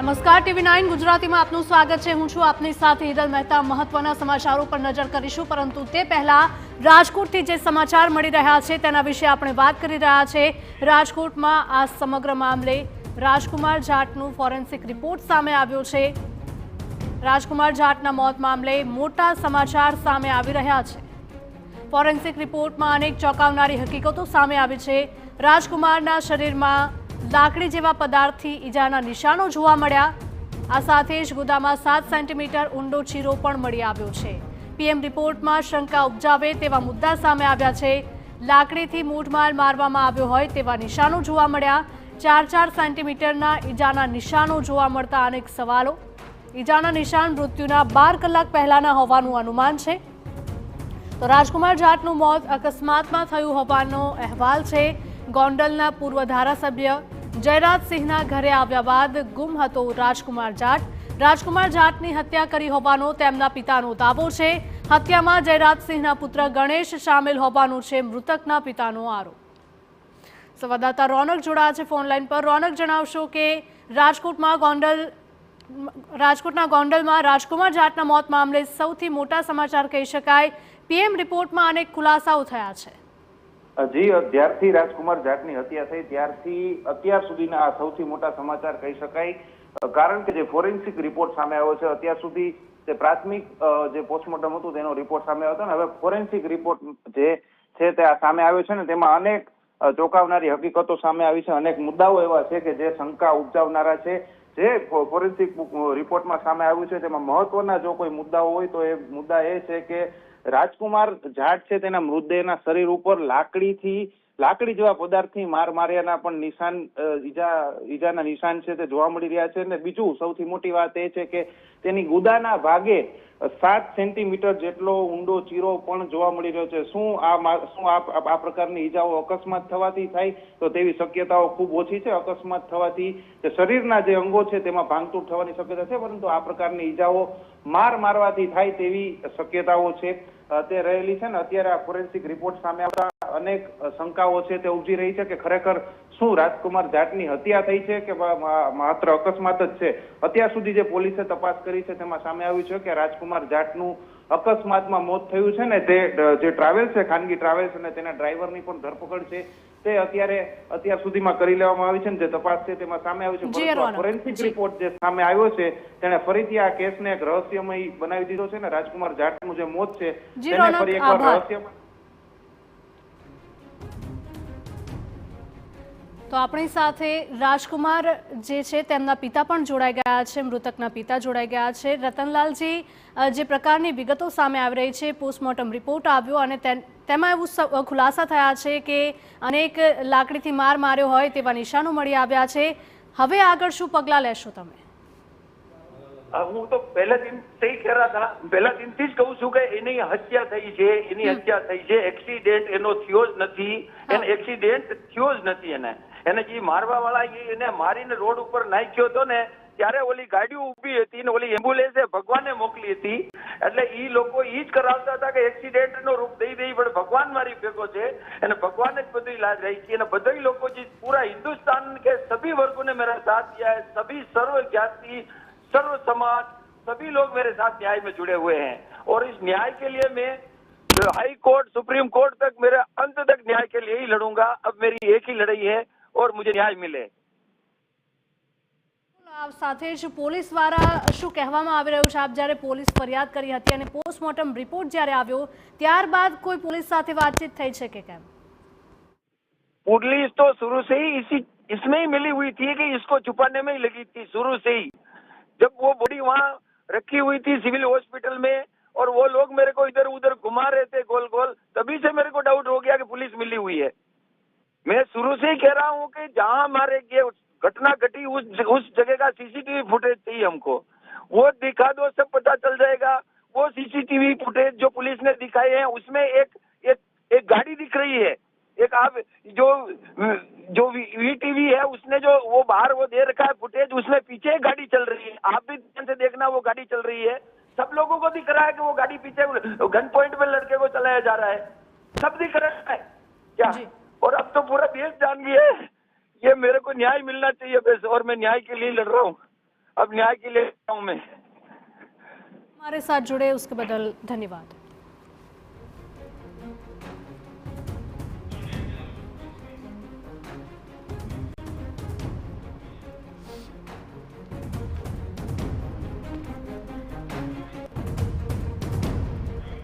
નમસ્કાર TV9 ગુજરાતીમાં આપનું સ્વાગત છે। હું છું આપની સાથે હિરલ મહેતા। મહત્વના સમાચારો પર નજર કરીશું, પરંતુ તે પહેલા રાજકોટથી જે સમાચાર મળી રહ્યા છે તેના વિશે આપણે વાત કરી રહ્યા છે। રાજકોટમાં આ સમગ્ર મામલે રાજકુમાર જાટનું ફોરેન્સિક રિપોર્ટ સામે આવ્યો છે। રાજકુમાર જાટના મોત મામલે મોટા સમાચાર સામે આવી રહ્યા છે। ફોરેન્સિક રિપોર્ટમાં અનેક ચોંકાવનારી હકીકતો સામે આવી છે। રાજકુમારના શરીરમાં લાકડી જેવા પદાર્થથી ઈજાના નિશાનો જોવા મળ્યા। આ સાથે જ ગુદામાં 7 સેન્ટીમીટર ઊંડો ચીરો પણ મળી આવ્યો છે। પીએમ રિપોર્ટમાં શંકા ઉપજાવે તેવા મુદ્દા સામે આવ્યા છે। લાકડીથી મૂઢમાર મારવામાં આવ્યો હોય તેવા નિશાનો જોવા મળ્યા। 4-4 સેન્ટીમીટરના ઈજાના નિશાનો જોવા મળતા અનેક સવાલો। ઈજાના નિશાન મૃત્યુના 12 કલાક પહેલાના હોવાનું અનુમાન છે। તો રાજકુમાર જાટનું મોત અકસ્માતમાં થયું હોવાનો અહેવાલ છે। ગોંડલના પૂર્વ ધારાસભ્ય જયરાજસિંહના ઘરે આવ્યા બાદ ગુમ હતો રાજકુમાર જાટ। રાજકુમાર જાટની હત્યા કરી હોવાનો તેમના પિતાનો દાવો છે। હત્યામાં જયરાજસિંહના પુત્ર ગણેશ સામેલ હોવાનું છે મૃતકના પિતાનો આરોપ। સંવાદદાતા રોનક જોડાયા છે ફોન લાઈન પર। રોનક, જણાવશો કે રાજકોટના ગોંડલમાં રાજકુમાર જાટના મોત મામલે સૌથી મોટા સમાચાર કહી શકાય। પીએમ રિપોર્ટમાં અનેક ખુલાસાઓ થયા છે। જી, જ્યારથી રાજકુમાર જાટની હત્યા થઈ ત્યારથી અત્યાર સુધીના આ સૌથી મોટા સમાચાર કહી શકાય। કારણ કે જે ફોરેન્સિક રિપોર્ટ સામે આવ્યો છે, અત્યાર સુધી જે પ્રાથમિક જે પોસ્ટમોર્ટમ હતું તેનો રિપોર્ટ સામે આવ્યો હતો ને હવે ફોરેન્સિક રિપોર્ટ જે છે તે સામે આવ્યો છે ને તેમાં અનેક ચોંકાવનારી હકીકતો સામે આવી છે। અનેક મુદ્દાઓ એવા છે કે જે શંકા ઉપજાવનારા છે। જે ફોરેન્સિક રિપોર્ટમાં સામે આવ્યું છે તેમાં મહત્વના જો કોઈ મુદ્દાઓ હોય તો એ મુદ્દા એ છે કે રાજકુમાર જાટ છે તેના મૃતદેહના શરીર ઉપર લાકડી જેવા પદાર્થથી માર માર્યાના પણ નિશાન, ઈજાના નિશાન છે તે જોવા મળી રહ્યા છે। અને બીજું સૌથી મોટી વાત એ છે કે તેની ગુદાના ભાગે 7 સેન્ટીમીટર જેટલો ઊંડો ચીરો પણ જોવા મળી રહ્યો છે। શું આ પ્રકારની ઈજાઓ અકસ્માત થવાથી થાય તો તેવી શક્યતાઓ ખૂબ ઓછી છે। અકસ્માત થવાથી શરીરના જે અંગો છે તેમાં ભાંગતૂટ થવાની શક્યતા છે, પરંતુ આ પ્રકારની ઈજાઓ મારવાથી થાય તેવી શક્યતાઓ છે તે રહેલી છે। ને અત્યારે આ ફોરેન્સિક રિપોર્ટ સામે આવતા અનેક શંકાઓ છે તે ઉપજી રહી છે કે ખરેખર શું રાજકુમાર જાટની હત્યા થઈ છે કે માત્ર અકસ્માત જ છે। અત્યાર સુધી જે પોલીસે તપાસ કરી છે તેમાં સામે આવ્યું છે કે રાજકુમાર જાટનું અકસ્માતમાં મોત થયું છે ને તે જે ટ્રાવેલ્સ છે, ખાનગી ટ્રાવેલ્સ, અને તેના ડ્રાઈવરની પણ ધરપકડ છે તે અત્યાર સુધીમાં કરી લેવામાં આવી છે। ને જે તપાસ છે તેમાં સામે આવ્યું છે, ફોરેન્સિક રિપોર્ટ જે સામે આવ્યો છે તેને ફરીથી આ કેસને એક રહસ્યમય બનાવી દીધો છે ને રાજકુમાર જાટનું જે મોત છે તેને ફરી એકવાર રહસ્યમય। તો આપણી સાથે રાજકુમાર જે છે તેમના પિતા પણ જોડાઈ ગયા છે, મૃતકના પિતા જોડાઈ ગયા છે। રતનલાલજી, જે પ્રકારની વિગતો સામે આવી રહી છે, પોસ્ટમોર્ટમ રિપોર્ટ આવ્યો અને તેમાં એવું ખુલાસા થયા છે કે અનેક લાકડીથી માર માર્યો હોય તેવા નિશાનો મળી આવ્યા છે। હવે આગળ શું પગલાં લેશો તમે? હું તો પહેલા દિનથી જ કહું છું કે એની હત્યા થઈ છે। એક્સિડન્ટ એનો થયો જ નથી, એક્સિડન્ટ થયો જ નથી। એને જે મારવા વાળા એને મારીને રોડ ઉપર નાખ્યો હતો ને ત્યારે ઓલી ગાડીઓ ઉભી હતી ને ઓલી એમ્બ્યુલન્સે ભગવાનને મોકલી હતી, એટલે ઈ લોકો ઈ જ કરાવતા હતા કે એક્સિડન્ટ નો રૂપ દઈ પણ ભગવાન મારી ભેગો છે અને ભગવાન જ બધી લાજ રહી છે। અને બધા લોકો જે પૂરા हिंदुस्तान के सभी वर्गों ने मेरा साथ दिया है, सभी सर्व जाति सर्व समाज सभी लोग मेरे साथ न्याय में जुड़े हुए हैं और इस न्याय के लिए मैं हाई कोर्ट सुप्रीम कोर्ट तक मेरे अंत तक न्याय के लिए ही लड़ूंगा। अब मेरी एक ही लड़ाई है और मुझे न्याय मिले। આપ સાથે જ પોલીસ દ્વારા શું કહેવામાં આવી રહ્યું છે? આપ જ્યારે પોલીસ ફરિયાદ કરી હતી અને પોસ્ટમોર્ટમ રિપોર્ટ જ્યારે આવ્યો ત્યારબાદ કોઈ પોલીસ સાથે વાતચીત થઈ છે કે કેમ? पुलिस तो शुरू से ही इसमें ही मिली हुई थी कि इसको छुपाने में ही लगी थी शुरू से ही। जब वो बॉडी वहाँ रखी हुई थी सिविल हॉस्पिटल में और वो लोग मेरे को इधर उधर घुमा रहे थे गोल गोल, तभी से मेरे को डाउट हो गया कि पुलिस मिली हुई है। मैं शुरू से ही कह रहा हूँ कि जहाँ हमारे ये घटना घटी उस जगह का सीसीटीवी फुटेज चाहिए हमको, वो दिखा दो सब पता चल जाएगा। वो सीसीटीवी फुटेज जो पुलिस ने दिखाए हैं उसमें एक गाड़ी दिख रही है, एक आप जो वीटीवी है उसने जो वो बाहर वो दे रखा है फुटेज, उसमें पीछे एक गाड़ी चल रही है, आप भी ध्यान से देखना वो गाड़ी चल रही है। सब लोगों को दिख रहा है कि वो गाड़ी पीछे गन पॉइंट पे लड़के को चलाया जा रहा है, सब दिख रहा है क्या? और अब तो पूरा देश जान गया है ये मेरे को न्याय मिलना चाहिए बस, और मैं न्याय के लिए लड़ रहा हूँ। अब न्याय के लिए हूँ मैं। हमारे साथ जुड़े उसके बदल धन्यवाद।